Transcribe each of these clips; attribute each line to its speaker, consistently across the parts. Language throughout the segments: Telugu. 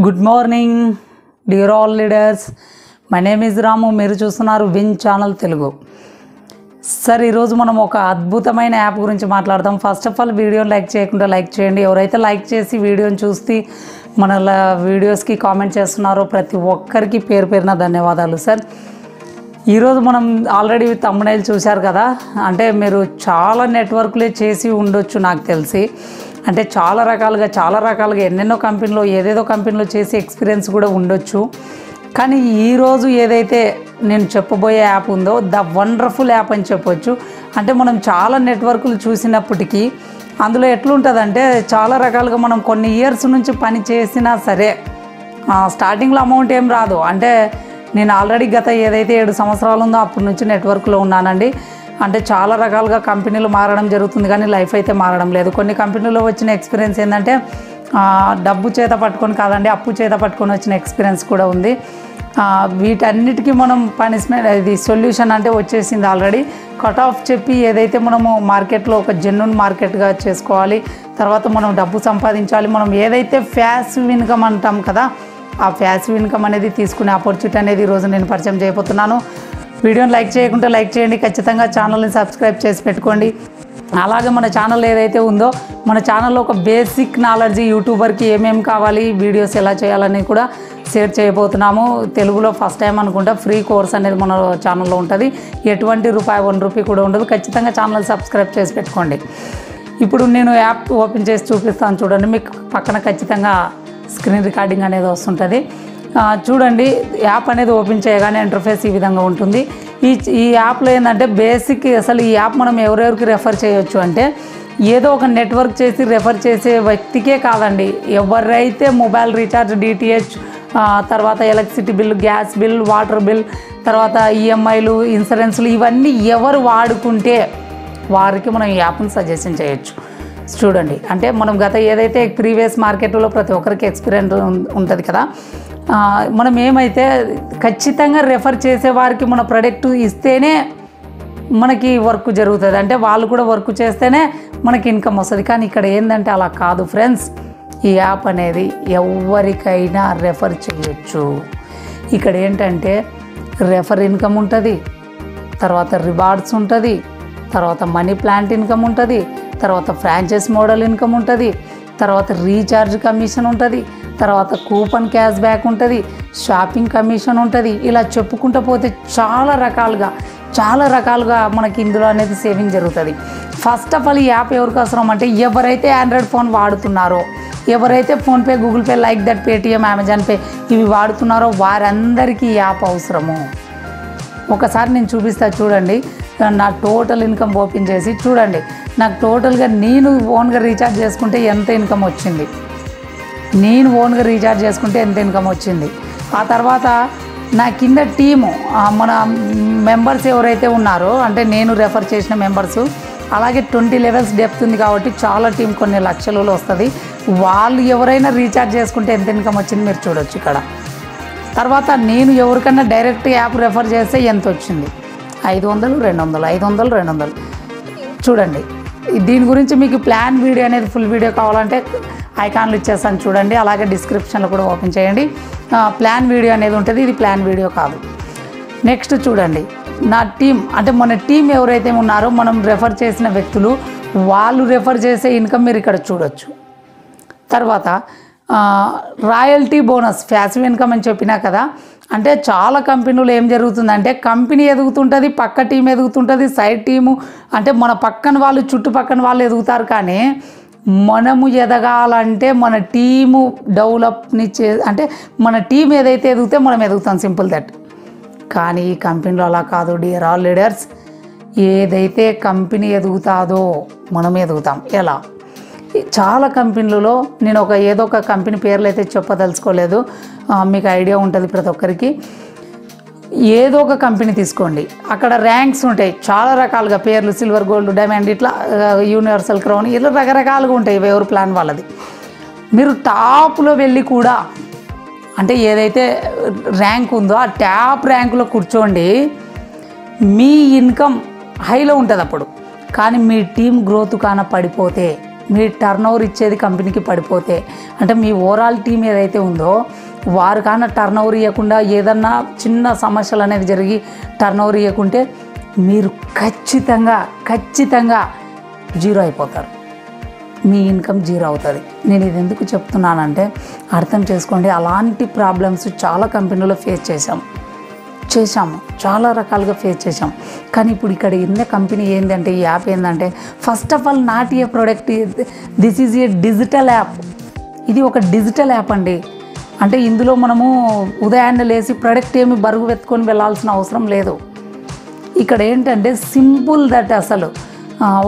Speaker 1: Good morning dear all leaders. My name is Ramu. మీరు చూస్తున్నారు విన్ ఛానల్ తెలుగు. సార్, ఈరోజు మనం ఒక అద్భుతమైన యాప్ గురించి మాట్లాడదాం. ఫస్ట్ ఆఫ్ ఆల్ వీడియోని లైక్ చేయకుండా లైక్ చేయండి. ఎవరైతే లైక్ చేసి వీడియోని చూసి మన వీడియోస్కి కామెంట్ చేస్తున్నారో ప్రతి ఒక్కరికి పేరు పేరున ధన్యవాదాలు సార్. ఈరోజు మనం ఆల్రెడీ థంబ్నెయిల్ చూశారు కదా, అంటే మీరు చాలా నెట్వర్క్లే చేసి ఉండొచ్చు నాకు తెలిసి. అంటే చాలా రకాలుగా ఎన్నెన్నో కంపెనీలో ఏదేదో కంపెనీలో చేసి ఎక్స్పీరియన్స్ కూడా ఉండొచ్చు. కానీ ఈరోజు ఏదైతే నేను చెప్పబోయే యాప్ ఉందో ద వండర్ఫుల్ యాప్ అని చెప్పొచ్చు. అంటే మనం చాలా నెట్వర్క్లు చూసినప్పటికీ అందులో ఎట్లుంటుందంటే చాలా రకాలుగా మనం కొన్ని ఇయర్స్ నుంచి పని చేసినా సరే స్టార్టింగ్లో అమౌంట్ ఏం రాదు. అంటే నేను ఆల్రెడీ గత ఏదైతే 7 సంవత్సరాలు ఉందో అప్పటి నుంచి నెట్వర్క్లో ఉన్నానండి. అంటే చాలా రకాలుగా కంపెనీలు మారడం జరుగుతుంది, కానీ లైఫ్ అయితే మారడం లేదు. కొన్ని కంపెనీలో వచ్చిన ఎక్స్పీరియన్స్ ఏంటంటే డబ్బు చేత పట్టుకొని కాదండి, అప్పు చేత పట్టుకొని వచ్చిన ఎక్స్పీరియన్స్ కూడా ఉంది. వీటన్నిటికీ మనం పనిష్మెంట్ ఇది సొల్యూషన్ అంటే వచ్చేసింది ఆల్రెడీ. కట్ ఆఫ్ చెప్పి ఏదైతే మనము మార్కెట్లో ఒక జెన్యూన్ మార్కెట్గా చేసుకోవాలి, తర్వాత మనం డబ్బు సంపాదించాలి, మనం ఏదైతే ప్యాసివ్ ఇన్కమ్ అంటాం కదా, ఆ ప్యాసివ్ ఇన్కమ్ అనేది తీసుకునే ఆపర్చునిటీ అనేది ఈరోజు నేను పరిచయం చేయబోతున్నాను. వీడియోని లైక్ చేయకుంటే లైక్ చేయండి, ఖచ్చితంగా ఛానల్ని సబ్స్క్రైబ్ చేసి పెట్టుకోండి. అలాగే మన ఛానల్ ఏదైతే ఉందో మన ఛానల్లో ఒక బేసిక్ నాలెడ్జ్ యూట్యూబర్కి ఏమేమి కావాలి, వీడియోస్ ఎలా చేయాలని కూడా షేర్ చేయబోతున్నాము. తెలుగులో ఫస్ట్ టైం అనుకుంటా ఫ్రీ కోర్స్ అనేది మన ఛానల్లో ఉంటుంది. ఎటువంటి ₹1 కూడా ఉండదు. ఖచ్చితంగా ఛానల్ సబ్స్క్రైబ్ చేసి పెట్టుకోండి. ఇప్పుడు నేను యాప్ ఓపెన్ చేసి చూపిస్తాను చూడండి. మీకు పక్కన ఖచ్చితంగా స్క్రీన్ రికార్డింగ్ అనేది వస్తుంటుంది. చూడండి, యాప్ అనేది ఓపెన్ చేయగానే ఇంటర్ఫేస్ ఈ విధంగా ఉంటుంది. ఈ యాప్లో ఏంటంటే బేసిక్ అసలు ఈ యాప్ మనం ఎవరెవరికి రెఫర్ చేయొచ్చు అంటే ఏదో ఒక నెట్వర్క్ చేసి రెఫర్ చేసే వ్యక్తికే కాదండి, ఎవరైతే మొబైల్ రీఛార్జ్, డిటిహెచ్, తర్వాత electricity bill, gas bill, water bill, తర్వాత ఈఎంఐలు, ఇన్సూరెన్స్లు ఇవన్నీ ఎవరు వాడుకుంటే వారికి మనం ఈ యాప్ను సజెషన్ చేయొచ్చు. చూడండి, అంటే మనం గత ఏదైతే ప్రీవియస్ మార్కెట్లో ప్రతి ఒక్కరికి ఎక్స్పీరియన్స్ ఉంటుంది కదా, మనం ఏమైతే ఖచ్చితంగా రెఫర్ చేసేవారికి మన ప్రోడక్ట్ ఇస్తేనే మనకి వర్క్ జరుగుతుంది. అంటే వాళ్ళు కూడా వర్క్ చేస్తేనే మనకి ఇన్కమ్ వస్తుంది. కానీ ఇక్కడ ఏంటంటే అలా కాదు ఫ్రెండ్స్. ఈ యాప్ అనేది ఎవరికైనా రెఫర్ చేయొచ్చు. ఇక్కడ ఏంటంటే రెఫర్ ఇన్కమ్ ఉంటుంది, తర్వాత రివార్డ్స్ ఉంటుంది, తర్వాత మనీ ప్లాంట్ ఇన్కమ్ ఉంటుంది, తర్వాత ఫ్రాంచైజ్ మోడల్ ఇన్కమ్ ఉంటుంది, తర్వాత రీఛార్జ్ కమిషన్ ఉంటుంది, తర్వాత కూపన్ క్యాష్ బ్యాక్ ఉంటుంది, షాపింగ్ కమిషన్ ఉంటుంది. ఇలా చెప్పుకుంటూ పోతే చాలా రకాలుగా మనకి ఇందులో అనేది సేవింగ్ జరుగుతుంది. ఫస్ట్ ఆఫ్ ఆల్ ఈ యాప్ ఎవరికి అవసరం అంటే ఎవరైతే ఆండ్రాయిడ్ ఫోన్ వాడుతున్నారో, ఎవరైతే PhonePe, Google pay, like that, Paytm, Amazon pay ఇవి వాడుతున్నారో వారందరికీ ఈ యాప్ అవసరము. ఒకసారి నేను చూపిస్తా చూడండి. నా టోటల్ ఇన్కమ్ ఓపెన్ చేసి చూడండి, నాకు టోటల్గా నేను ఓన్గా రీఛార్జ్ చేసుకుంటే ఎంత ఇన్కమ్ వచ్చింది, ఆ తర్వాత నా కింద టీము, మన మెంబర్స్ ఎవరైతే ఉన్నారో అంటే నేను రెఫర్ చేసిన మెంబర్సు, అలాగే 20 లెవెల్స్ డెప్త్ ఉంది కాబట్టి చాలా టీం కొన్ని లక్షలలో వస్తుంది. వాళ్ళు ఎవరైనా రీఛార్జ్ చేసుకుంటే ఎంత ఇన్కమ్ వచ్చింది మీరు చూడొచ్చు ఇక్కడ. తర్వాత నేను ఎవరికన్నా డైరెక్ట్ యాప్ రెఫర్ చేస్తే ఎంత వచ్చింది, 500, 200, 500, 200. చూడండి, దీని గురించి మీకు ప్లాన్ వీడియో అనేది ఫుల్ వీడియో కావాలంటే ఐకాన్లు ఇచ్చేస్తాను చూడండి. అలాగే డిస్క్రిప్షన్లో కూడా ఓపెన్ చేయండి, ప్లాన్ వీడియో అనేది ఉంటుంది. ఇది ప్లాన్ వీడియో కాదు. నెక్స్ట్ చూడండి, నా టీం అంటే మన టీం ఎవరైతే ఉన్నారో మనం రెఫర్ చేసిన వ్యక్తులు, వాళ్ళు రెఫర్ చేసే ఇన్కమ్ మీరు ఇక్కడ చూడొచ్చు. తర్వాత రాయల్టీ బోనస్, ప్యాసివ్ ఇన్కమ్ అని చెప్పినా కదా. అంటే చాలా కంపెనీలు ఏం జరుగుతుందంటే కంపెనీ ఎదుగుతుంటుంది, పక్క టీం ఎదుగుతుంటుంది, సైడ్ టీము అంటే మన పక్కన వాళ్ళు, చుట్టుపక్కన వాళ్ళు ఎదుగుతారు. కానీ మనము ఎదగాలంటే మన టీము డెవలప్ని అంటే మన టీం ఏదైతే ఎదిగితే మనం ఎదుగుతాం, సింపుల్ దట్. కానీ ఈ కంపెనీలో అలా కాదు డియర్ ఆల్ లీడర్స్. ఏదైతే కంపెనీ ఎదుగుతాదో మనం ఎదుగుతాం. ఎలా? చాలా కంపెనీలలో నేను ఏదో ఒక కంపెనీ పేర్లు అయితే చెప్పదలుచుకోలేదు, మీకు ఐడియా ఉంటుంది ప్రతి ఒక్కరికి. ఏదో ఒక కంపెనీ తీసుకోండి, అక్కడ ర్యాంక్స్ ఉంటాయి చాలా రకాలుగా, పేర్లు సిల్వర్, గోల్డ్, డైమండ్, ఇట్లా యూనివర్సల్ క్రౌన్, ఇలా రకరకాలుగా ఉంటాయి ఎవరి ప్లాన్ వాళ్ళది. మీరు టాప్లో వెళ్ళి కూడా అంటే ఏదైతే ర్యాంక్ ఉందో ఆ టాప్ ర్యాంకులో కూర్చోండి, మీ ఇన్కమ్ హైలో ఉంటుంది అప్పుడు. కానీ మీ టీం గ్రోత్ కాన పడిపోతే మీ టర్న్ ఓవర్ ఇచ్చేది కంపెనీకి పడిపోతే, అంటే మీ ఓవరాల్ టీం ఏదైతే ఉందో వారు కానీ టర్న్ ఓవర్ ఇవ్వకుండా ఏదన్నా చిన్న సమస్యలు అనేది జరిగి టర్న్ ఓవర్ ఇవ్వకుంటే మీరు ఖచ్చితంగా జీరో అయిపోతారు. మీ ఇన్కమ్ జీరో అవుతుంది. నేను ఇది ఎందుకు చెప్తున్నానంటే అర్థం చేసుకోండి. అలాంటి ప్రాబ్లమ్స్ చాలా కంపెనీలో ఫేస్ చేశాము, చాలా రకాలుగా ఫేస్ చేశాం. కానీ ఇప్పుడు ఇక్కడ ఉన్న కంపెనీ ఏంటంటే, ఈ యాప్ ఏంటంటే, first of all not a product, this is a digital app. ఇది ఒక డిజిటల్ యాప్ అండి. అంటే ఇందులో మనము ఉదయాన్నే లేచి ప్రోడక్ట్ ఏమి బరువు వెతుకొని వెళ్ళాల్సిన అవసరం లేదు. ఇక్కడ ఏంటంటే సింపుల్ దట్, అసలు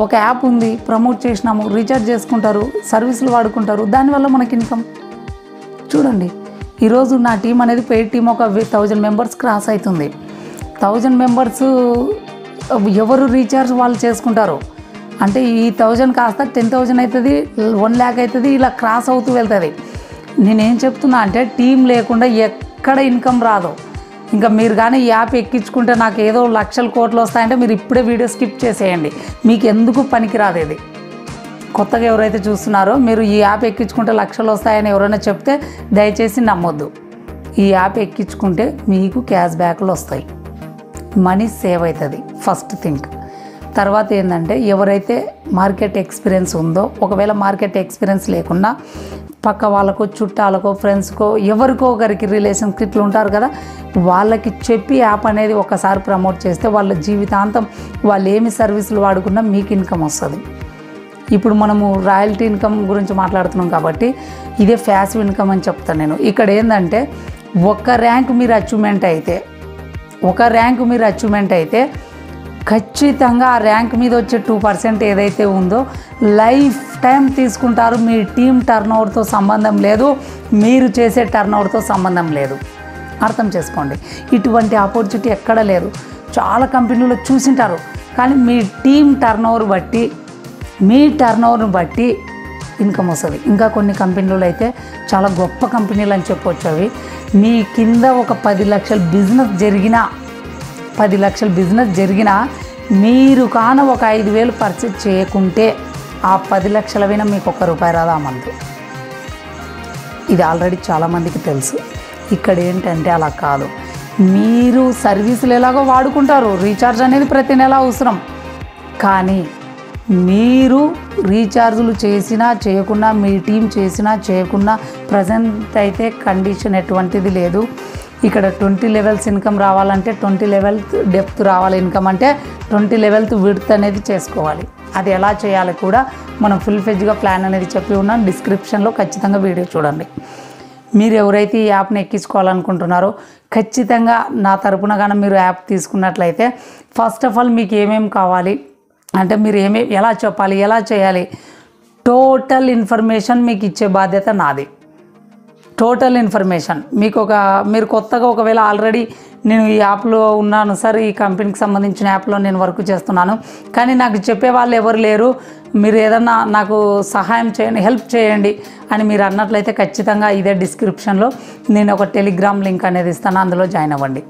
Speaker 1: ఒక యాప్ ఉంది, ప్రమోట్ చేసినాము, రీఛార్జ్ చేసుకుంటారు, సర్వీసులు వాడుకుంటారు, దానివల్ల మనకి ఇన్కమ్. చూడండి, ఈరోజు నా టీం అనేది పెయిడ్ టీం ఒక 1000 మెంబర్స్ క్రాస్ అవుతుంది. 1000 మెంబర్స్ ఎవరు రీఛార్జ్ వాళ్ళు చేసుకుంటారు. అంటే ఈ 1000 కాస్త 10,000 అవుతుంది, 1 lakh అవుతుంది, ఇలా క్రాస్ అవుతూ వెళ్తుంది. నేనేం చెప్తున్నా అంటే టీం లేకుండా ఎక్కడ ఇన్కమ్ రాదు. ఇంకా మీరు కానీ ఈ యాప్ ఎక్కించుకుంటే నాకు ఏదో లక్షల కోట్లు వస్తాయంటే మీరు ఇప్పుడే వీడియో స్కిప్ చేసేయండి. మీకు ఎందుకు పనికిరాదు. ఇది కొత్తగా ఎవరైతే చూస్తున్నారో, మీరు ఈ యాప్ ఎక్కించుకుంటే లక్షలు వస్తాయని ఎవరైనా చెప్తే దయచేసి నమ్మొద్దు. ఈ యాప్ ఎక్కించుకుంటే మీకు క్యాష్ బ్యాక్లు వస్తాయి, మనీ సేవ్ అవుతుంది ఫస్ట్ థింగ్. తర్వాత ఏంటంటే, ఎవరైతే మార్కెట్ ఎక్స్పీరియన్స్ ఉందో, ఒకవేళ మార్కెట్ ఎక్స్పీరియన్స్ లేకున్నా పక్క వాళ్ళకో, చుట్టాలకో, ఫ్రెండ్స్కో, ఎవరికో ఒకరికి రిలేషన్స్ ఇట్లా ఉంటారు కదా, వాళ్ళకి చెప్పి యాప్ అనేది ఒకసారి ప్రమోట్ చేస్తే వాళ్ళ జీవితాంతం వాళ్ళు ఏమి సర్వీసులు వాడుకున్నా మీకు ఇన్కమ్ వస్తుంది. ఇప్పుడు మనము రాయల్టీ ఇన్కమ్ గురించి మాట్లాడుతున్నాం కాబట్టి ఇదే ప్యాసివ్ ఇన్కమ్ అని చెప్తాను నేను. ఇక్కడ ఏంటంటే, ఒక ర్యాంక్ మీరు అచీవ్మెంట్ అయితే ఖచ్చితంగా ఆ ర్యాంక్ మీద వచ్చే 2% ఏదైతే ఉందో లైఫ్ టైం తీసుకుంటారు. మీ టీం టర్న్ ఓవర్తో సంబంధం లేదు, మీరు చేసే టర్న్ ఓవర్తో సంబంధం లేదు. అర్థం చేసుకోండి, ఇటువంటి ఆపర్చునిటీ ఎక్కడ లేదు. చాలా కంపెనీలో చూసింటారు, కానీ మీ టీం టర్న్ ఓవర్ని బట్టి ఇన్కమ్ వస్తుంది. ఇంకా కొన్ని కంపెనీలు అయితే చాలా గొప్ప కంపెనీలు అని చెప్పవచ్చు. అవి మీ కింద ఒక 10 లక్షల బిజినెస్ జరిగినా మీరు కాన ఒక 5,000 పర్చేజ్ చేయకుంటే ఆ 10 లక్షలవైనా మీకు ₹1 రాదా మంత్. ఇది ఆల్రెడీ చాలామందికి తెలుసు. ఇక్కడ ఏంటంటే అలా కాదు. మీరు సర్వీసులు ఎలాగో వాడుకుంటారు, రీఛార్జ్ అనేది ప్రతి నెల అవసరం. కానీ మీరు రీఛార్జులు చేసినా చేయకున్నా, మీ టీం చేసినా చేయకున్నా, ప్రజెంట్ అయితే కండిషన్ ఎటువంటిది లేదు. ఇక్కడ 20 లెవెల్స్ ఇన్కమ్ రావాలంటే 20 లెవెల్త్ డెప్త్ రావాలి. ఇన్కమ్ అంటే 20 లెవెల్త్ విడ్త్ అనేది చేసుకోవాలి. అది ఎలా చేయాలి కూడా మనం ఫుల్ ఫెజ్గా ప్లాన్ అనేది చెప్పి ఉన్నాం. డిస్క్రిప్షన్లో ఖచ్చితంగా వీడియో చూడండి. మీరు ఎవరైతే ఈ యాప్ని ఎక్కించుకోవాలనుకుంటున్నారో ఖచ్చితంగా నా తరపున కానీ మీరు యాప్ తీసుకున్నట్లయితే ఫస్ట్ ఆఫ్ ఆల్ మీకు ఏమేమి కావాలి అంటే, మీరు ఎలా చెప్పాలి, ఎలా చేయాలి, టోటల్ ఇన్ఫర్మేషన్ మీకు ఇచ్చే బాధ్యత నాది. టోటల్ ఇన్ఫర్మేషన్ మీరు కొత్తగా ఒకవేళ ఆల్రెడీ నేను ఈ యాప్లో ఉన్నాను సార్, ఈ కంపెనీకి సంబంధించిన యాప్లో నేను వర్క్ చేస్తున్నాను, కానీ నాకు చెప్పే వాళ్ళు ఎవరు లేరు, మీరు ఏదన్నా నాకు సహాయం చేయండి, హెల్ప్ చేయండి అని మీరు అన్నట్లయితే ఖచ్చితంగా ఇదే డిస్క్రిప్షన్లో నేను ఒక టెలిగ్రామ్ లింక్ అనేది ఇస్తాను, అందులో జాయిన్ అవ్వండి.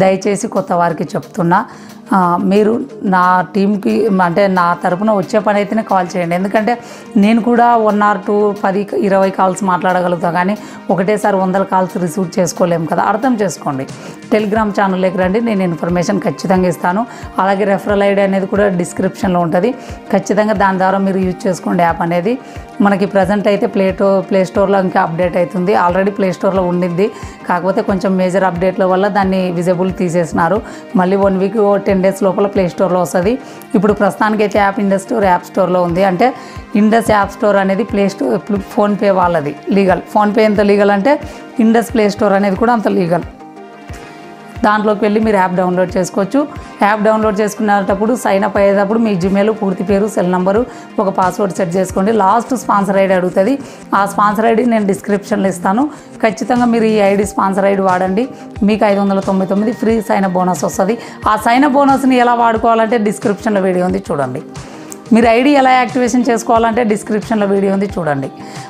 Speaker 1: దయచేసి కొత్త వారికి చెప్తున్నా, మీరు నా టీంకి అంటే నా తరపున వచ్చే పని అయితేనే కాల్ చేయండి. ఎందుకంటే నేను కూడా 1 or 2, 10, 20 కాల్స్ మాట్లాడగలుగుతా, కానీ ఒకటేసారి 100 కాల్స్ రిసీవ్ చేసుకోలేము కదా. అర్థం చేసుకోండి. టెలిగ్రామ్ ఛానల్లోకి రండి, నేను ఇన్ఫర్మేషన్ ఖచ్చితంగా ఇస్తాను. అలాగే రెఫరల్ ఐడి అనేది కూడా డిస్క్రిప్షన్లో ఉంటుంది. ఖచ్చితంగా దాని ద్వారా మీరు యూజ్ చేసుకోండి. యాప్ అనేది మనకి ప్రజెంట్ అయితే ప్లే స్టోర్లో ఇంకా అప్డేట్ అవుతుంది. ఆల్రెడీ ప్లే స్టోర్లో ఉండింది, కాకపోతే కొంచెం మేజర్ అప్డేట్ల వల్ల దాన్ని విజిబుల్ తీసేసినారు. మళ్ళీ 1 week 10 days లోపల ప్లే స్టోర్లో వస్తుంది. ఇప్పుడు ప్రస్తుతానికి అయితే యాప్ స్టోర్లో ఉంది. అంటే ఇండస్ యాప్ స్టోర్ అనేది ప్లే స్టోర్, ఫోన్పే వాళ్ళది లీగల్. ఫోన్పే ఎంత లీగల్ అంటే ఇండస్ ప్లే స్టోర్ అనేది కూడా అంత లీగల్. దాంట్లోకి వెళ్ళి మీరు యాప్ డౌన్లోడ్ చేసుకోవచ్చు. యాప్ డౌన్లోడ్ చేసుకునేటప్పుడు సైన్ అప్ అయ్యేటప్పుడు మీ జిమెయిల్, పూర్తి పేరు, సెల్ నెంబరు, ఒక పాస్వర్డ్ సెట్ చేసుకోండి. లాస్ట్ స్పాన్సర్ ఐడి అడుగుతుంది. ఆ స్పాన్సర్ ఐడి నేను డిస్క్రిప్షన్లో ఇస్తాను. ఖచ్చితంగా మీరు ఈ ఐడి స్పాన్సర్ ఐడి వాడండి. మీకు 599 ఫ్రీ సైన్ అప్ బోనస్ వస్తుంది. ఆ సైన్ అప్ బోనస్ని ఎలా వాడుకోవాలంటే డిస్క్రిప్షన్లో వీడియో ఉంది, చూడండి. మీరు ఐడి ఎలా యాక్టివేషన్ చేసుకోవాలంటే డిస్క్రిప్షన్లో వీడియో ఉంది, చూడండి.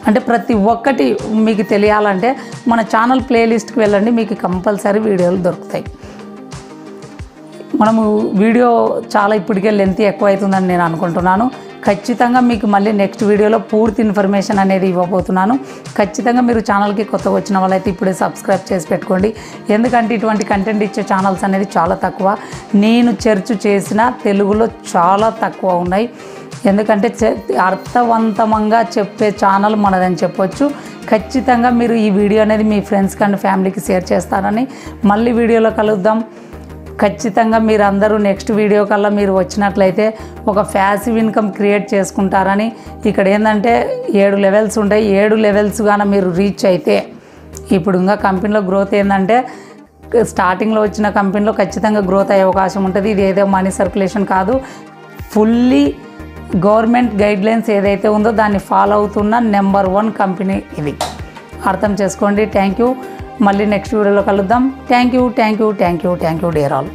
Speaker 1: అంటే ప్రతి ఒక్కటి మీకు తెలియాలంటే మన ఛానల్ ప్లేలిస్ట్కి వెళ్ళండి, మీకు కంపల్సరీ వీడియోలు దొరుకుతాయి. మనము వీడియో చాలా ఇప్పటికే లెంత్ ఎక్కువ అవుతుందని నేను అనుకుంటున్నాను. ఖచ్చితంగా మీకు మళ్ళీ నెక్స్ట్ వీడియోలో పూర్తి ఇన్ఫర్మేషన్ అనేది ఇవ్వబోతున్నాను. ఖచ్చితంగా మీరు ఛానల్కి కొత్తగా వచ్చిన వాళ్ళైతే ఇప్పుడే సబ్స్క్రైబ్ చేసి పెట్టుకోండి. ఎందుకంటే ఇటువంటి కంటెంట్ ఇచ్చే ఛానల్స్ అనేది చాలా తక్కువ. నేను సెర్చ్ చేసిన తెలుగులో చాలా తక్కువ ఉన్నాయి. ఎందుకంటే అర్థవంతంగా చెప్పే ఛానల్ మనదని చెప్పొచ్చు. ఖచ్చితంగా మీరు ఈ వీడియో అనేది మీ ఫ్రెండ్స్కి అండ్ ఫ్యామిలీకి షేర్ చేస్తారని మళ్ళీ వీడియోలో కలుద్దాం. ఖచ్చితంగా మీరు అందరూ నెక్స్ట్ వీడియో కల్లా మీరు వచ్చినట్లయితే ఒక ప్యాసివ్ ఇన్కమ్ క్రియేట్ చేసుకుంటారని. ఇక్కడ ఏంటంటే 7 లెవెల్స్ ఉంటాయి. 7 లెవెల్స్ గాన మీరు రీచ్ అయితే ఇప్పుడు ఇంకా కంపెనీలో గ్రోత్ ఏంటంటే స్టార్టింగ్లో వచ్చిన కంపెనీలో ఖచ్చితంగా గ్రోత్ అయ్యే అవకాశం ఉంటుంది. ఇది ఏదో మనీ సర్క్యులేషన్ కాదు, ఫుల్లీ గవర్నమెంట్ గైడ్లైన్స్ ఏదైతే ఉందో దాన్ని ఫాలో అవుతున్న నెంబర్ 1 కంపెనీ ఇది. అర్థం చేసుకోండి. Thank you. మళ్ళీ నెక్స్ట్ వీడియోలో కలుద్దాం. Thank you dear all.